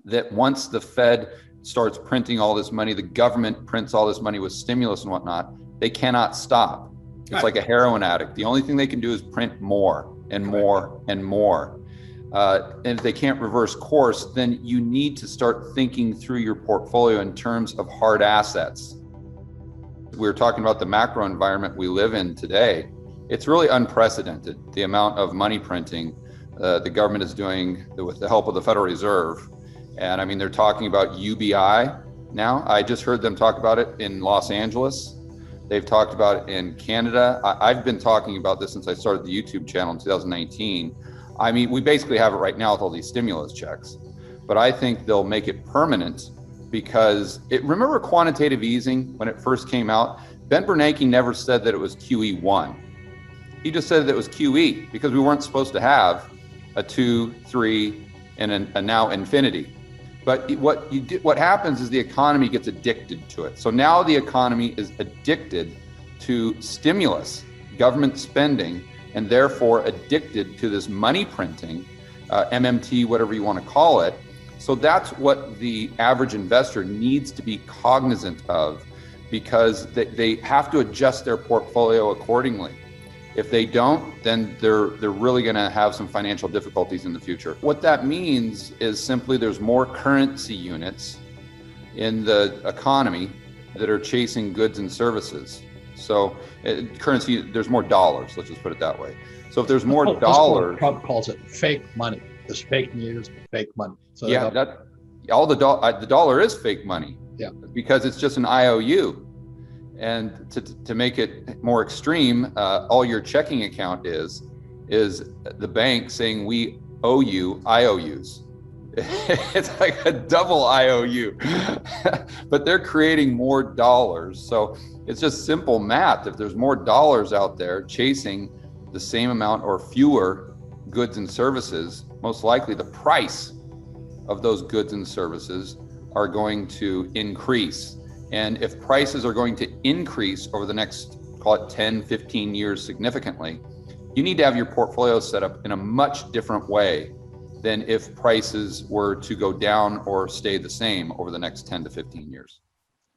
that once the Fed starts printing all this money, the government prints all this money with stimulus and whatnot, they cannot stop. It's like a heroin addict. The only thing they can do is print more and more and more. And if they can't reverse course, then you need to start thinking through your portfolio in terms of hard assets. We were talking about the macro environment we live in today. It's really unprecedented, the amount of money printing the government is doing with the help of the Federal Reserve. And I mean, they're talking about UBI now. I just heard them talk about it in Los Angeles. They've talked about it in Canada. I've been talking about this since I started the YouTube channel in 2019. I mean, we basically have it right now with all these stimulus checks, but I think they'll make it permanent because remember quantitative easing when it first came out? Ben Bernanke never said that it was QE1. He just said that it was QE because we weren't supposed to have a 2, 3, and a now infinity. But what happens is the economy gets addicted to it. So now the economy is addicted to stimulus, government spending, and therefore addicted to this money printing, MMT, whatever you want to call it. So that's what the average investor needs to be cognizant of, because they have to adjust their portfolio accordingly. If they don't, then they're really going to have some financial difficulties in the future. What that means is simply there's more currency units in the economy that are chasing goods and services. So currency, there's more dollars, let's just put it that way. So if there's more dollars. Trump calls it fake money. There's fake news, fake money. So yeah, the dollar is fake money. Yeah. Because it's just an IOU. And to make it more extreme, all your checking account is the bank saying we owe you IOUs. It's like a double IOU, but they're creating more dollars. So it's just simple math. If there's more dollars out there chasing the same amount or fewer goods and services, most likely the price of those goods and services are going to increase. And if prices are going to increase over the next, call it 10, 15 years significantly, you need to have your portfolio set up in a much different way than if prices were to go down or stay the same over the next 10 to 15 years.